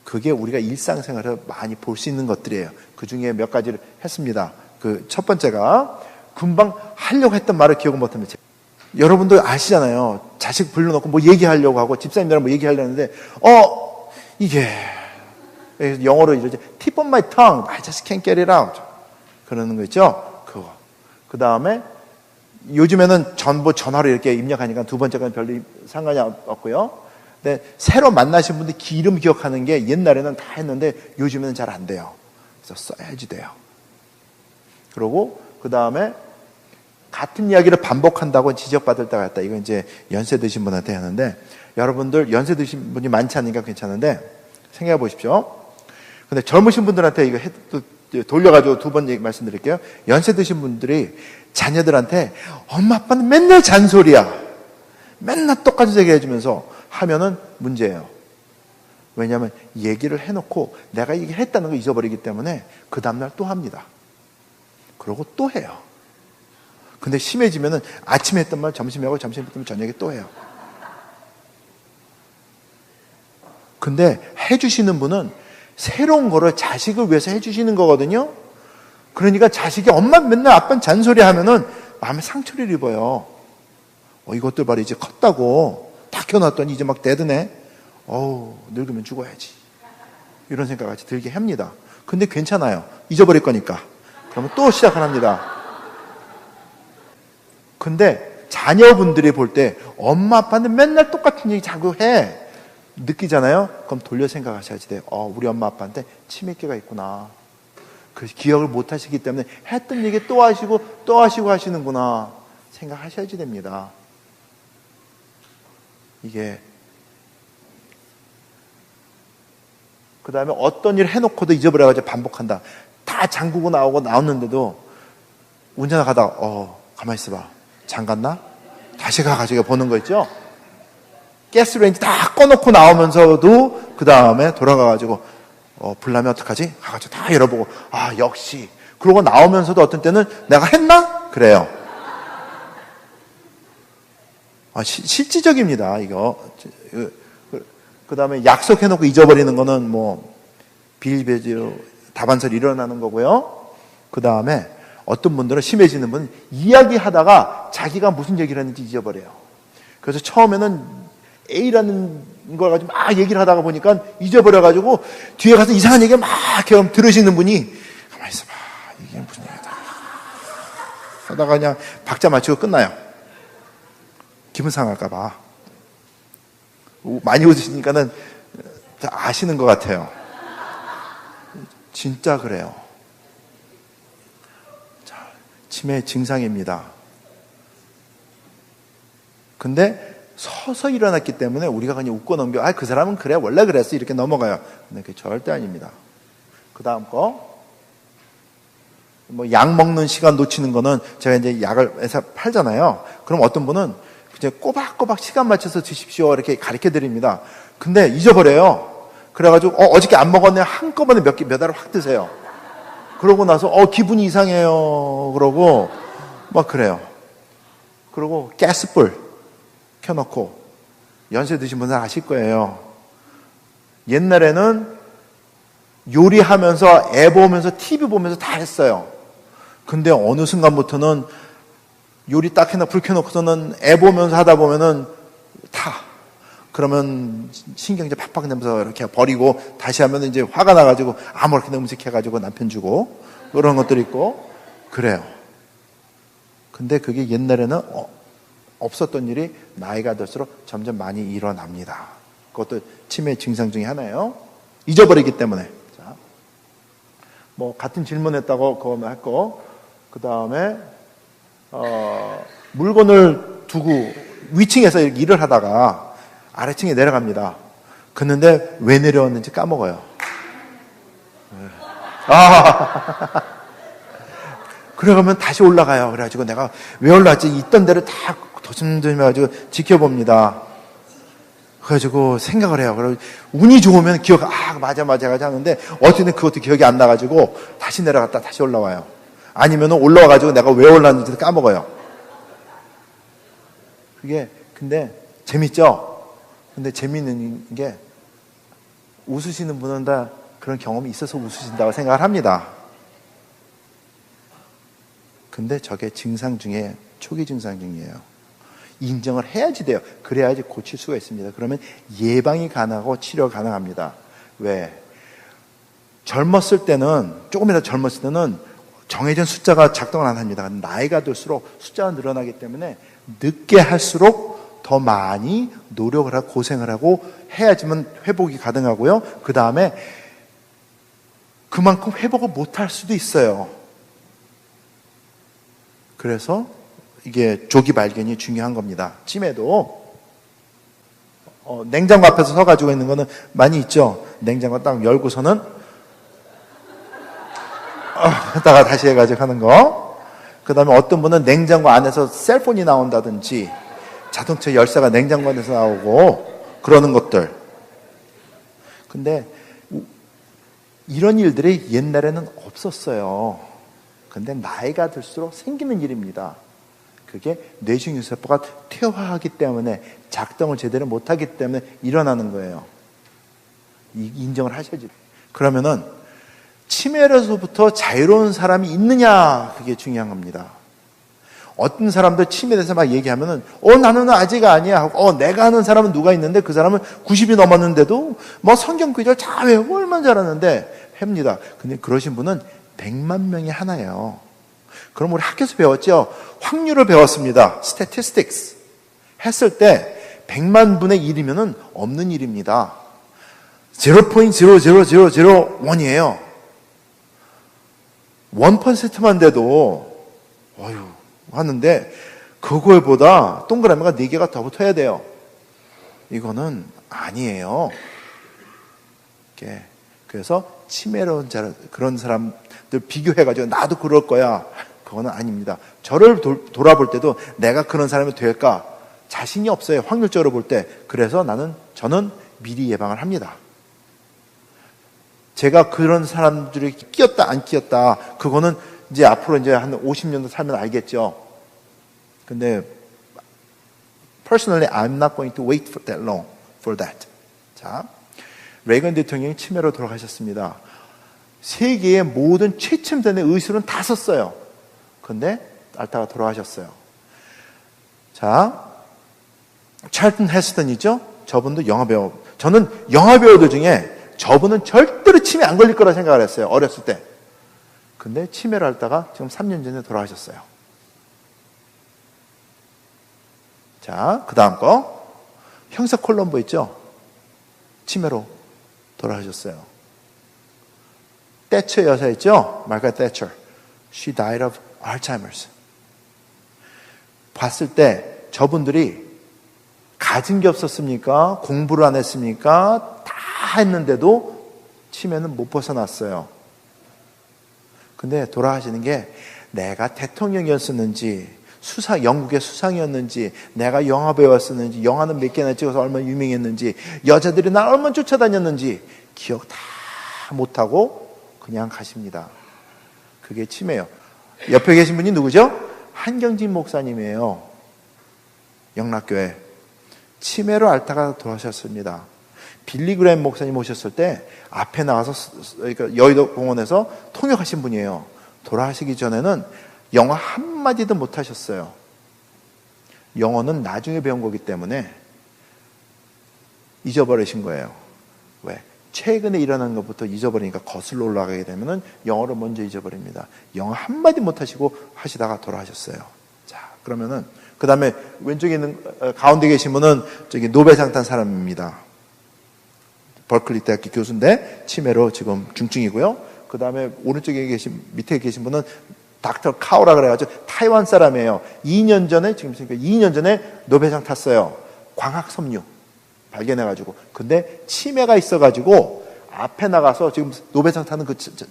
그게 우리가 일상생활에서 많이 볼 수 있는 것들이에요. 그 중에 몇 가지를 했습니다. 그 첫 번째가 금방 하려고 했던 말을 기억을 못합니다. 여러분도 아시잖아요. 자식 불러놓고 뭐 얘기하려고 하고 집사님들이랑 뭐 얘기하려는데 이게 영어로 이러죠. tip of my tongue, I just can't get it out. 그러는 거 있죠. 그거. 그 다음에 요즘에는 전화로 이렇게 입력하니까 두 번째는 별로 상관이 없고요. 근데 새로 만나신 분들 이름 기억하는 게 옛날에는 다 했는데 요즘에는 잘 안 돼요. 그래서 써야지 돼요. 그리고 그 다음에 같은 이야기를 반복한다고 지적받을 때가 있다. 이건 이제 연세 드신 분한테 하는데 여러분들 연세 드신 분이 많지 않으니까 괜찮은데 생각해 보십시오. 근데 젊으신 분들한테 이거 돌려가지고 두 번 말씀드릴게요. 연세 드신 분들이 자녀들한테 엄마 아빠는 맨날 잔소리야. 맨날 똑같은 얘기 해주면서 하면은 문제예요. 왜냐하면 얘기를 해놓고 내가 이게 했다는 걸 잊어버리기 때문에 그 다음날 또 합니다. 그러고 또 해요. 근데 심해지면은 아침에 했던 말 점심에 하고 점심에 했던 말 저녁에 또 해요. 근데 해주시는 분은 새로운 거를 자식을 위해서 해주시는 거거든요. 그러니까 자식이 엄마 맨날 아빠는 잔소리 하면은 마음에 상처를 입어요. 이것들 봐라 이제 컸다고 다 켜놨더니 이제 막 대드네. 늙으면 죽어야지. 이런 생각 같이 들게 합니다. 근데 괜찮아요. 잊어버릴 거니까. 그러면 또 시작을 합니다. 근데 자녀분들이 볼 때 엄마 아빠는 맨날 똑같은 얘기 자꾸 해. 느끼잖아요? 그럼 돌려 생각하셔야지 돼요. 우리 엄마 아빠한테 치매기가 있구나. 그래서 기억을 못 하시기 때문에 했던 얘기 또 하시고 또 하시고 하시는구나. 생각하셔야지 됩니다. 이게 그 다음에 어떤 일 해놓고도 잊어버려가지고 반복한다. 다 잠그고 나왔는데도 운전하다가 가만히 있어봐. 잠갔나? 다시 가가지고 보는 거 있죠? 가스레인지 다 꺼놓고 나오면서도 그 다음에 돌아가가지고 불 나면 어떡하지? 가가지고 다 열어보고 역시. 그러고 나오면서도 어떤 때는 내가 했나? 그래요. 실질적입니다. 이거. 그 다음에 약속해놓고 잊어버리는 거는 비일비재로 다반사로 일어나는 거고요. 그 다음에 어떤 분들은 심해지는 분은 이야기하다가 자기가 무슨 얘기를 했는지 잊어버려요. 그래서 처음에는 A라는 걸 가지고 막 얘기를 하다가 보니까 잊어버려가지고 뒤에 가서 이상한 얘기 막 들으시는 분이 가만히 있어봐. 이게 무슨 얘기다. 하다가 그냥 박자 맞추고 끝나요. 기분 상할까봐. 많이 웃으시니까는 아시는 것 같아요. 진짜 그래요. 치매 증상입니다. 근데 서서 일어났기 때문에 우리가 그냥 웃고 넘겨 그 사람은 그래 원래 그랬어 이렇게 넘어가요. 근데 그게 절대 아닙니다. 그 다음 거 약 먹는 시간 놓치는 거는 제가 이제 약을 회사 팔잖아요. 그럼 어떤 분은 이제 꼬박꼬박 시간 맞춰서 드십시오 이렇게 가르쳐 드립니다. 근데 잊어버려요. 그래가지고 어저께 안 먹었네 한꺼번에 몇 알을 확 드세요. 그러고 나서 기분이 이상해요. 그러고 막 그래요. 그리고 가스불 켜놓고 연세 드신 분들 아실 거예요. 옛날에는 요리하면서 애 보면서 TV 보면서 다 했어요. 근데 어느 순간부터는 요리 딱 해놓고 불 켜놓고서는 애 보면서 하다 보면은 그러면 신경제 팍팍 내면서 이렇게 버리고 다시 하면 이제 화가 나가지고 아무렇게나 음식해가지고 남편 주고 그런 것들이 있고 그래요. 근데 그게 옛날에는 없었던 일이 나이가 들수록 점점 많이 일어납니다. 그것도 치매 증상 중에 하나예요. 잊어버리기 때문에. 자, 같은 질문했다고 그거만 했고 그 다음에 물건을 두고 위층에서 일을 하다가 아래층에 내려갑니다. 그런데 왜 내려왔는지 까먹어요. 그러면 다시 올라가요. 그래가지고 내가 왜 올라왔지? 있던 데를 다 도심도심해가지고 지켜봅니다. 그래가지고 생각을 해요. 그리고 운이 좋으면 맞아 하는데 어쨌든 그것도 기억이 안 나가지고 다시 내려갔다 다시 올라와요. 아니면 올라와가지고 내가 왜 올라왔는지도 까먹어요. 그게 근데 재밌죠? 근데 재밌는 게 웃으시는 분은 다 그런 경험이 있어서 웃으신다고 생각을 합니다. 근데 저게 증상 중에 초기 증상 중이에요. 인정을 해야지 돼요. 그래야지 고칠 수가 있습니다. 그러면 예방이 가능하고 치료가 가능합니다. 왜? 젊었을 때는 조금이라도 젊었을 때는 정해진 숫자가 작동을 안 합니다. 나이가 들수록 숫자가 늘어나기 때문에 늦게 할수록 더 많이 노력을 하고 고생을 하고 해야지만 회복이 가능하고요. 그 다음에 그만큼 회복을 못할 수도 있어요. 그래서 이게 조기 발견이 중요한 겁니다. 치매도 냉장고 앞에서 서가지고 있는 거는 많이 있죠. 냉장고 딱 열고서는 했다가 다시 해가지고 하는 거. 그 다음에 어떤 분은 냉장고 안에서 셀폰이 나온다든지 자동차 열쇠가 냉장고 안에서 나오고 그러는 것들. 근데 이런 일들이 옛날에는 없었어요. 근데 나이가 들수록 생기는 일입니다. 그게 뇌중세포가 퇴화하기 때문에 작동을 제대로 못하기 때문에 일어나는 거예요. 인정을 하셔야지. 그러면은 치매로부터 자유로운 사람이 있느냐, 그게 중요한 겁니다. 어떤 사람들 치매에 대해서 막 얘기하면은 나는 아직 아니야 하고 내가 아는 사람은 누가 있는데 그 사람은 90이 넘었는데도 뭐 성경 구절 잘 외우고 얼마나 잘하는데 합니다. 근데 그러신 분은 100만 명이 하나예요. 그럼 우리 학교에서 배웠죠? 확률을 배웠습니다. statistics 했을 때 100만 분의 1이면은 없는 일입니다. 0.00001이에요. 1%만 돼도 하는데 그거보다 동그라미가 4개가 더 붙어야 돼요. 이거는 아니에요. 그래서 치매로운 그런 사람들 비교해가지고 나도 그럴 거야. 그거는 아닙니다. 저를 돌아볼 때도 내가 그런 사람이 될까 자신이 없어요. 확률적으로 볼 때. 그래서 저는 미리 예방을 합니다. 제가 그런 사람들이 끼었다 안 끼었다 그거는 이제 앞으로 이제 한 50년도 살면 알겠죠. 근데 personally I'm not going to wait for that long for that. 자, 레이건 대통령이 치매로 돌아가셨습니다. 세계의 모든 최첨단의 의술은 다 썼어요. 근데 앓다가 돌아가셨어요. 자, 찰튼 헤스턴이죠. 저분도 영화배우. 저는 영화배우들 중에 저분은 절대로 치매 안 걸릴 거라 생각을 했어요. 어렸을 때. 근데 치매를 앓다가 지금 3년 전에 돌아가셨어요. 자, 그 다음 거. 형사 콜럼보 있죠? 치매로 돌아가셨어요. 태처 여사 있죠? 마가렛 태처. She died of Alzheimer's. 봤을 때 저분들이 가진 게 없었습니까? 공부를 안 했습니까? 다 했는데도 치매는 못 벗어났어요. 근데 돌아가시는 게 내가 대통령이었었는지 영국의 수상이었는지 내가 영화 배웠었는지 영화는 몇 개나 찍어서 얼마나 유명했는지 여자들이 날 얼마나 쫓아다녔는지 기억 다 못하고 그냥 가십니다. 그게 치매예요. 옆에 계신 분이 누구죠? 한경진 목사님이에요. 영락교회. 치매로 앓다가 돌아가셨습니다. 빌리 그레임 목사님 오셨을 때 앞에 나와서 그러니까 여의도 공원에서 통역하신 분이에요. 돌아가시기 전에는 영어 한마디도 못하셨어요. 영어는 나중에 배운 거기 때문에 잊어버리신 거예요. 왜? 최근에 일어난 것부터 잊어버리니까 거슬러 올라가게 되면은 영어를 먼저 잊어버립니다. 영어 한마디 못하시고 하시다가 돌아가셨어요. 자, 그러면은 그 다음에 왼쪽에 있는 가운데 계신 분은 저기 노벨상 탄 사람입니다. 버클리 대학교 교수인데 치매로 지금 중증이고요. 그 다음에 오른쪽에 밑에 계신 분은 닥터 카오라 그래가지고 타이완 사람이에요. 2년 전에 노벨상 탔어요. 광학섬유 발견해가지고. 근데 치매가 있어가지고 앞에 나가서 지금 노벨상 타는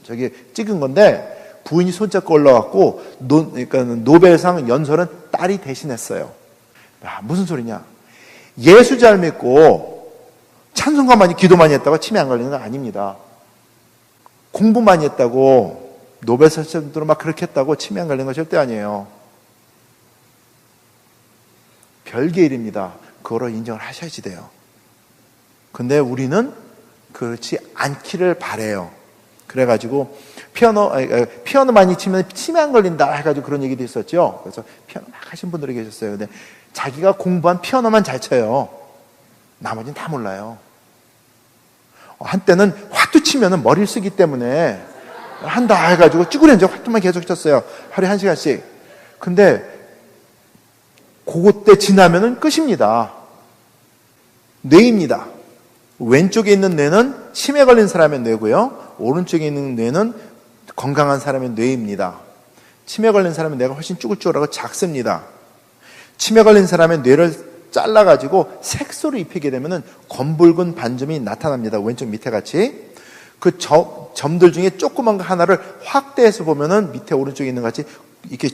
저기 찍은 건데 부인이 손잡고 올라왔고 그러니까 노벨상 연설은 딸이 대신했어요. 무슨 소리냐? 예수 잘 믿고 찬송가 많이 기도 많이 했다고 치매 안 걸리는 건 아닙니다. 공부 많이 했다고 노벨상 정도로 막 그렇게 했다고 치매 안 걸리는 건 절대 아니에요. 별개 일입니다. 그거로 인정을 하셔야지 돼요. 근데 우리는 그렇지 않기를 바래요. 그래가지고 피아노 많이 치면 치매 안 걸린다 해가지고 그런 얘기도 있었죠. 그래서 피아노 막 하신 분들이 계셨어요. 근데 자기가 공부한 피아노만 잘 쳐요. 나머지는 다 몰라요. 한때는 화투 치면은 머리를 쓰기 때문에 한다 해가지고 찌그러져 화투만 계속 쳤어요. 하루에 1시간씩. 근데 그때 지나면은 끝입니다. 뇌입니다. 왼쪽에 있는 뇌는 치매 걸린 사람의 뇌고요. 오른쪽에 있는 뇌는 건강한 사람의 뇌입니다. 치매 걸린 사람의 뇌가 훨씬 쭈글쭈글하고 작습니다. 치매 걸린 사람의 뇌를 잘라가지고 색소를 입히게 되면은 검붉은 반점이 나타납니다. 왼쪽 밑에 같이. 그 점들 중에 조그만 거 하나를 확대해서 보면은 밑에 오른쪽에 있는 것 같이 이렇게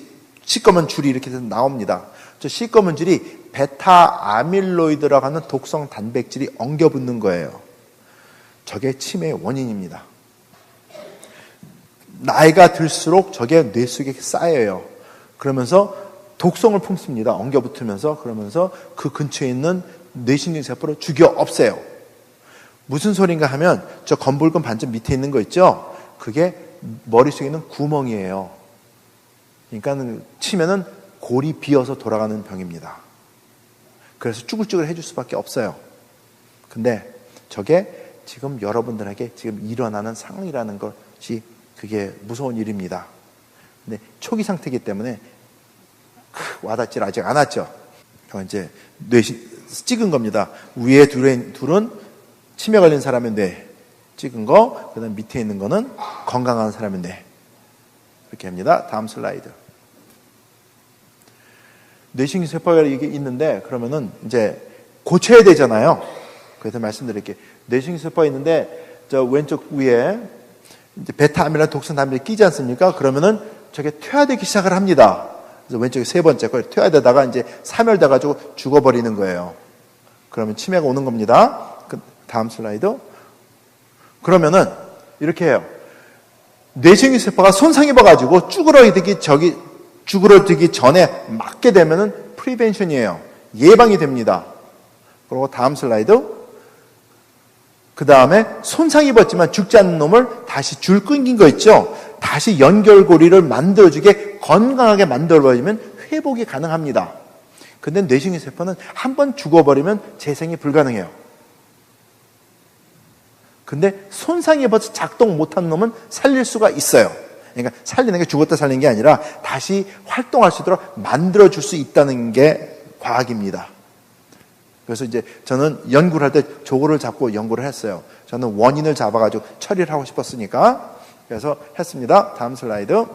시꺼먼 줄이 이렇게 나옵니다. 저 시꺼먼 줄이 베타 아밀로이드라고 하는 독성 단백질이 엉겨붙는 거예요. 저게 치매의 원인입니다. 나이가 들수록 저게 뇌 속에 쌓여요. 그러면서 독성을 품습니다. 엉겨붙으면서. 그러면서 그 근처에 있는 뇌신경세포를 죽여 없애요. 무슨 소린가 하면 저 검붉은 반점 밑에 있는 거 있죠? 그게 머릿속에 있는 구멍이에요. 그러니까 치면은 골이 비어서 돌아가는 병입니다. 그래서 쭈글쭈글 해줄 수밖에 없어요. 근데 저게 지금 여러분들에게 지금 일어나는 상황이라는 것이 그게 무서운 일입니다. 근데 초기 상태이기 때문에 와닿질 아직 않았죠. 이제 찍은 겁니다. 위에 둘은 치매 걸린 사람의 뇌 찍은 거, 그다음 밑에 있는 거는 건강한 사람의 뇌. 이렇게 합니다. 다음 슬라이드. 뇌신경세포가 이게 있는데 그러면은 이제 고쳐야 되잖아요. 그래서 말씀드릴게요. 뇌신경세포가 있는데 저 왼쪽 위에 이제 베타 아밀로이드 독성 단백이 끼지 않습니까? 그러면은 저게 퇴화되기 시작을 합니다. 그래서 왼쪽에 세 번째 걸 퇴화되다가 이제 사멸돼가지고 죽어버리는 거예요. 그러면 치매가 오는 겁니다. 다음 슬라이드. 그러면은 이렇게 해요. 뇌신경세포가 손상 입어가지고 쭈그러들기 전에 맞게 되면은 프리벤션이에요. 예방이 됩니다. 그리고 다음 슬라이드. 그 다음에 손상 입었지만 죽지 않는 놈을 다시 줄 끊긴 거 있죠? 다시 연결고리를 만들어주게 건강하게 만들어버리면 회복이 가능합니다. 근데 뇌신경세포는 한번 죽어버리면 재생이 불가능해요. 근데 손상이 입어서 작동 못한 놈은 살릴 수가 있어요. 그러니까 살리는 게 죽었다 살리는 게 아니라 다시 활동할 수 있도록 만들어줄 수 있다는 게 과학입니다. 그래서 이제 저는 연구를 할 때 저거를 잡고 연구를 했어요. 저는 원인을 잡아가지고 처리를 하고 싶었으니까. 그래서 했습니다. 다음 슬라이드.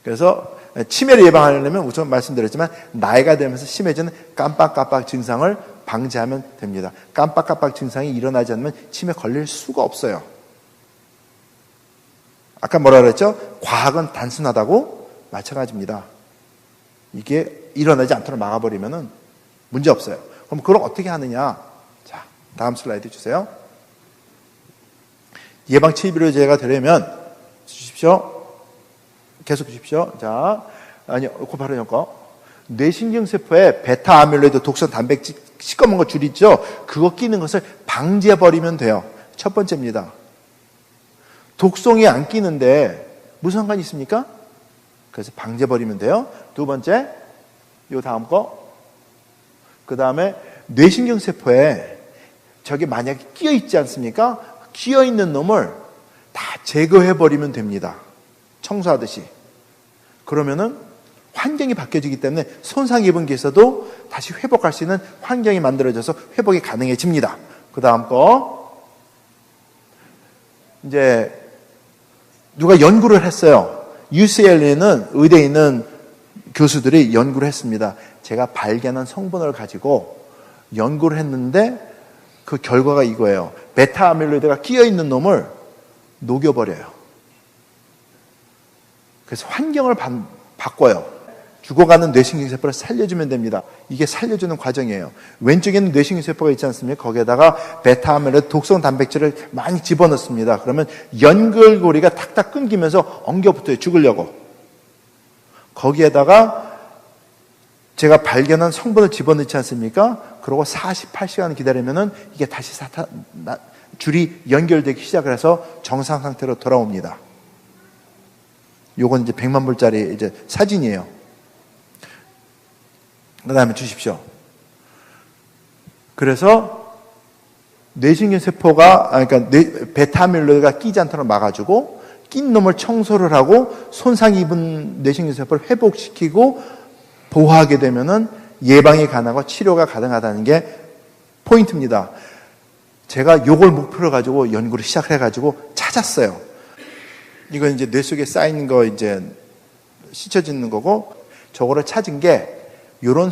그래서 치매를 예방하려면 우선 말씀드렸지만 나이가 들면서 심해지는 깜빡깜빡 증상을 방지하면 됩니다. 깜빡깜빡 증상이 일어나지 않으면 치매 걸릴 수가 없어요. 아까 뭐라 그랬죠? 과학은 단순하다고 마찬가지입니다. 이게 일어나지 않도록 막아버리면은 문제 없어요. 그럼 그걸 어떻게 하느냐? 자, 다음 슬라이드 주세요. 예방 치료제가 되려면 주십시오. 계속 주십시오. 자, 아니요, 그 바로 거. 뇌신경세포에 베타 아밀로이드 독성 단백질 시꺼먼 거 줄 있죠? 그거 끼는 것을 방지해버리면 돼요. 첫 번째입니다. 독성이 안 끼는데 무슨 상관이 있습니까? 그래서 방지해버리면 돼요. 두 번째, 요 다음 거. 그 다음에 뇌신경세포에 저게 만약에 끼어 있지 않습니까? 끼어 있는 놈을 다 제거해버리면 됩니다. 청소하듯이. 그러면은 환경이 바뀌어지기 때문에 손상 입은 게에서도 다시 회복할 수 있는 환경이 만들어져서 회복이 가능해집니다. 그 다음 거. 이제 누가 연구를 했어요. UCLA는 의대에 있는 교수들이 연구를 했습니다. 제가 발견한 성분을 가지고 연구를 했는데 그 결과가 이거예요. 베타 아밀로이드가 끼어 있는 놈을 녹여버려요. 그래서 환경을 바꿔요. 죽어가는 뇌신경세포를 살려주면 됩니다. 이게 살려주는 과정이에요. 왼쪽에는 뇌신경세포가 있지 않습니까? 거기에다가 베타 아밀로이드 독성 단백질을 많이 집어넣습니다. 그러면 연결고리가 탁탁 끊기면서 엉겨붙어요. 죽으려고. 거기에다가 제가 발견한 성분을 집어넣지 않습니까? 그러고 48시간 기다리면은 이게 다시 줄이 연결되기 시작을 해서 정상 상태로 돌아옵니다. 요건 이제 100만 불짜리 이제 사진이에요. 그 다음에 주십시오. 그래서 뇌신경세포가, 그러니까 베타 아밀로이드가 끼지 않도록 막아주고, 낀 놈을 청소를 하고, 손상 입은 뇌신경세포를 회복시키고, 보호하게 되면은 예방이 가능하고 치료가 가능하다는 게 포인트입니다. 제가 요걸 목표로 가지고 연구를 시작을 해가지고 찾았어요. 이건 이제 뇌 속에 쌓인 거 이제 씻어지는 거고, 저거를 찾은 게 요런